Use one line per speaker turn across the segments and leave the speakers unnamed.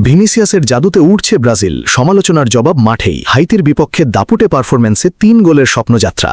ভিনিসিয়াসের জাদুতে উঠছে ব্রাজিল, সমালোচনার জবাব মাঠেই। হাইতির বিপক্ষে দাপুটে পারফরম্যান্সে ৩ গোলের স্বপ্নযাত্রা।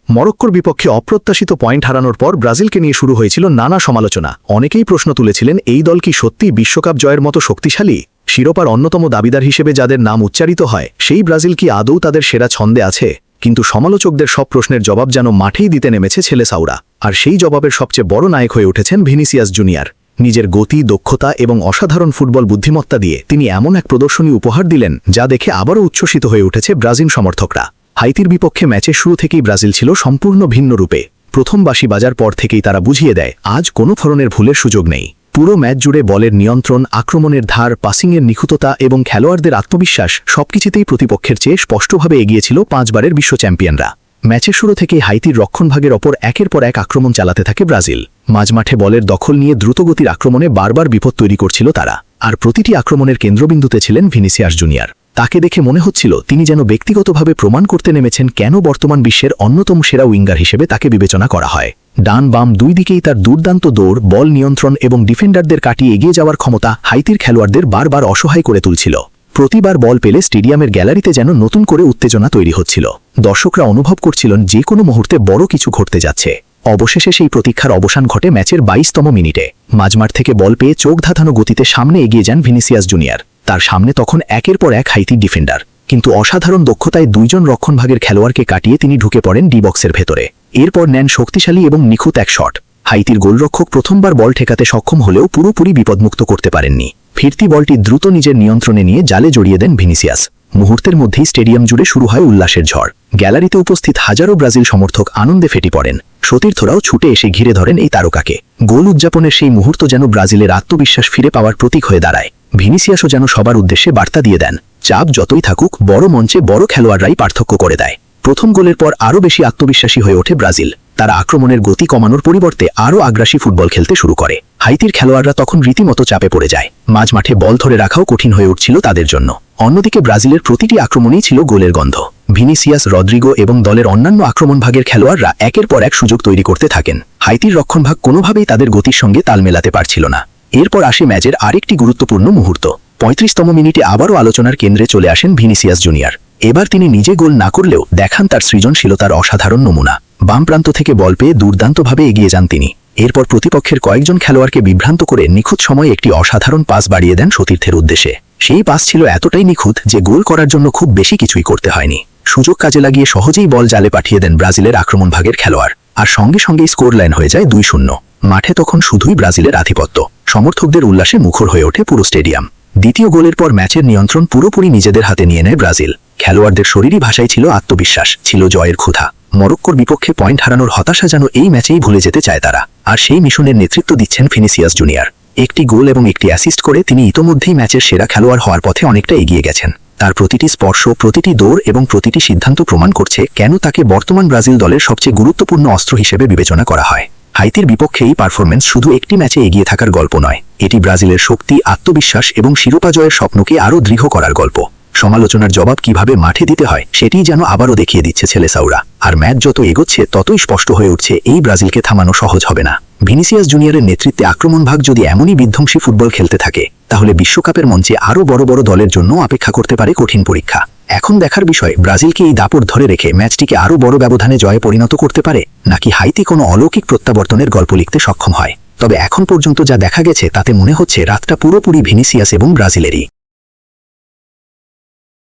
মরক্কোর বিপক্ষে অপ্রত্যাশিত পয়েন্ট হারানোর পর ব্রাজিলকে নিয়ে শুরু হয়েছিল নানা সমালোচনা। অনেকেই প্রশ্ন তুলেছিলেন, এই দল কি সত্যি বিশ্বকাপ জয়ের মতো শক্তিশালী? শিরোপার অন্যতম দাবিদার হিসেবে যাদের নাম উচ্চারিত হয়, সেই ব্রাজিল কি আদৌ তাদের সেরা ছন্দে আছে? কিন্তু সমালোচকদের সব প্রশ্নের জবাব যেন মাঠেই দিতে নেমেছে ছেলে সাউরা। আর সেই জবাবের সবচেয়ে বড় নায়ক হয়ে উঠেছেন ভিনিসিয়াস জুনিয়র। নিজের গতি, দক্ষতা এবং অসাধারণ ফুটবল বুদ্ধিমত্তা দিয়ে তিনি এমন এক প্রদর্শনী উপহার দিলেন, যা দেখে আবারও উচ্ছ্বসিত হয়ে উঠেছে ব্রাজিল সমর্থকরা। হাইতির বিপক্ষে ম্যাচের শুরু থেকেই ব্রাজিল ছিল সম্পূর্ণ ভিন্ন রূপে। প্রথম বাঁশি বাজার পর থেকেই তারা বুঝিয়ে দেয়, আজ কোনো ধরনের ভুলের সুযোগ নেই। পুরো ম্যাচ জুড়ে বলের নিয়ন্ত্রণ, আক্রমণের ধার, পাসিংয়ের নিখুঁততা এবং খেলোয়াড়দের আত্মবিশ্বাস সবকিছুতেই প্রতিপক্ষের চেয়ে স্পষ্টভাবে এগিয়েছিল 5 বারের বিশ্ব চ্যাম্পিয়নরা। ম্যাচের শুরু থেকেই হাইতির রক্ষণভাগের ওপর একের পর এক আক্রমণ চালাতে থাকে ব্রাজিল। মাঝমাঠে বলের দখল নিয়ে দ্রুতগতির আক্রমণে বারবার বিপদ তৈরি করছিল তারা। আর প্রতিটি আক্রমণের কেন্দ্রবিন্দুতে ছিলেন ভিনিসিয়াস জুনিয়র। তাকে দেখে মনে হচ্ছিল তিনি যেন ব্যক্তিগতভাবে প্রমাণ করতে নেমেছেন কেন বর্তমান বিশ্বের অন্যতম সেরা উইঙ্গার হিসেবে তাকে বিবেচনা করা হয়। ডান বাম দুই দিকেই তার দুর্দান্ত দৌড়, বল নিয়ন্ত্রণ এবং ডিফেন্ডারদের কাটিয়ে এগিয়ে যাওয়ার ক্ষমতা হাইতির খেলোয়াড়দের বারবার অসহায় করে তুলছিল। প্রতিবার বল পেলে স্টেডিয়ামের গ্যালারিতে যেন নতুন করে উত্তেজনা তৈরি হচ্ছিল। দর্শকরা অনুভব করছিলেন যে কোনো মুহূর্তে বড় কিছু ঘটতে যাচ্ছে। অবশেষে সেই প্রতীক্ষার অবসান ঘটে ম্যাচের 22তম মিনিটে। মাঝমাঠ থেকে বল পেয়ে চোখ ধাঁধানো গতিতে সামনে এগিয়ে যান ভিনিসিয়াস জুনিয়র। তার সামনে তখন একের পর এক হাইতি ডিফেন্ডার, কিন্তু অসাধারণ দক্ষতায় 2 জন রক্ষণভাগের খেলোয়াড়কে কাটিয়ে তিনি ঢুকে পড়েন ডি বক্সের ভেতরে। এরপর নেন শক্তিশালী এবং নিখুঁত এক শট। হাইতির গোলরক্ষক প্রথমবার বল ঠেকাতে সক্ষম হলেও পুরোপুরি বিপদমুক্ত করতে পারেননি। ফিরতি বলটি দ্রুত নিজের নিয়ন্ত্রণে নিয়ে জালে জড়িয়ে দেন ভিনিসিয়াস। মুহূর্তের মধ্যেই স্টেডিয়াম জুড়ে শুরু হয় উল্লাসের ঝড়। গ্যালারিতে উপস্থিত হাজারো ব্রাজিল সমর্থক আনন্দে ফেটে পড়েন। সতীর্থরাও ছুটে এসে ঘিরে ধরেন এই তারকাকে। গোল উদযাপনের সেই মুহূর্ত যেন ব্রাজিলের আত্মবিশ্বাস ফিরে পাওয়ার প্রতীক হয়ে দাঁড়ায়। ভিনিসিয়াসও যেন সবার উদ্দেশ্যে বার্তা দিয়ে দেন, চাপ যতই থাকুক, বড় মঞ্চে বড় খেলোয়াড়রাই পার্থক্য করে দেয়। প্রথম গোলের পর আরও বেশি আত্মবিশ্বাসী হয়ে ওঠে ব্রাজিল। তারা আক্রমণের গতি কমানোর পরিবর্তে আরও আগ্রাসী ফুটবল খেলতে শুরু করে। হাইতির খেলোয়াড়রা তখন রীতিমতো চাপে পড়ে যায়। মাঝমাঠে বল ধরে রাখাও কঠিন হয়ে উঠছিল তাদের জন্য। অন্যদিকে ব্রাজিলের প্রতিটি আক্রমণেই ছিল গোলের গন্ধ। ভিনিসিয়াস, রদ্রিগো এবং দলের অন্যান্য আক্রমণভাগের খেলোয়াড়রা একের পর এক সুযোগ তৈরি করতে থাকেন। হাইতির রক্ষণভাগ কোনোভাবেই তাদের গতির সঙ্গে তাল মেলাতে পারছিল না। এরপর আসে ম্যাচের আরেকটি গুরুত্বপূর্ণ মুহূর্ত। 35তম মিনিটে আবারও আলোচনার কেন্দ্রে চলে আসেন ভিনিসিয়াস জুনিয়র। এবার তিনি নিজে গোল না করলেও দেখান তার সৃজনশীলতার অসাধারণ নমুনা। বাম প্রান্ত থেকে বল পেয়ে দুর্দান্তভাবে এগিয়ে যান তিনি। এরপর প্রতিপক্ষের কয়েকজন খেলোয়াড়কে বিভ্রান্ত করে নিখুঁত সময়ে একটি অসাধারণ পাস বাড়িয়ে দেন সতীর্থের উদ্দেশ্যে। সেই পাস ছিল এতটাই নিখুঁত যে গোল করার জন্য খুব বেশি কিছুই করতে হয়নি। সুযোগ কাজে লাগিয়ে সহজেই বল জালে পাঠিয়ে দেন ব্রাজিলের আক্রমণভাগের খেলোয়াড়। আর সঙ্গে সঙ্গেই স্কোর লাইন হয়ে যায় 2-0। মাঠে তখন শুধুই ব্রাজিলের আধিপত্য। সমর্থকদের উল্লাসে মুখর হয়ে ওঠে পুরো স্টেডিয়াম। দ্বিতীয় গোলের পর ম্যাচের নিয়ন্ত্রণ পুরোপুরি নিজেদের হাতে নিয়ে নেয় ব্রাজিল। খেলোয়াড়দের শরীরী ভাষায় ছিল আত্মবিশ্বাস, ছিল জয়ের ক্ষুধা। মরক্কোর বিপক্ষে পয়েন্ট হারানোর হতাশা যেন এই ম্যাচেই ভুলে যেতে চায় তারা। আর সেই মিশনের নেতৃত্ব দিচ্ছেন ভিনিসিয়াস জুনিয়র। একটি গোল এবং একটি অ্যাসিস্ট করে তিনি ইতোমধ্যেই ম্যাচের সেরা খেলোয়াড় হওয়ার পথে অনেকটা এগিয়ে গেছেন। তার প্রতিটি স্পর্শ, প্রতিটি দৌড় এবং প্রতিটি সিদ্ধান্ত প্রমাণ করছে কেন তাকে বর্তমান ব্রাজিল দলের সবচেয়ে গুরুত্বপূর্ণ অস্ত্র হিসেবে বিবেচনা করা হয়। হাইতির বিপক্ষে এই পারফরম্যান্স শুধু একটি ম্যাচে এগিয়ে থাকার গল্প নয়, এটি ব্রাজিলের শক্তি, আত্মবিশ্বাস এবং শিরোপা জয়ের স্বপ্নকে আরও দৃঢ় করার গল্প। সমালোচনার জবাব কিভাবে মাঠে দিতে হয় সেটিই যেন আবারও দেখিয়ে দিচ্ছে ছেলে সাউরা। আর ম্যাচ যত এগোচ্ছে ততই স্পষ্ট হয়ে উঠছে এই ব্রাজিলকে থামানো সহজ হবে না। ভিনিসিয়াস জুনিয়রের নেতৃত্বে আক্রমণভাগ যদি এমনই বিধ্বংসী ফুটবল খেলতে থাকে, তাহলে বিশ্বকাপের মঞ্চে আরও বড় বড় দলের জন্য অপেক্ষা করতে পারে কঠিন পরীক্ষা। এখন দেখার বিষয়, ব্রাজিলকে এই দাপট ধরে রেখে ম্যাচটিকে আরও বড় ব্যবধানে জয়ে পরিণত করতে পারে, নাকি হাইতি কোনো অলৌকিক প্রত্যাবর্তনের গল্প লিখতে সক্ষম হয়। তবে এখন পর্যন্ত যা দেখা গেছে তাতে মনে হচ্ছে রাতটা পুরোপুরি ভিনিসিয়াস এবং ব্রাজিলেরই।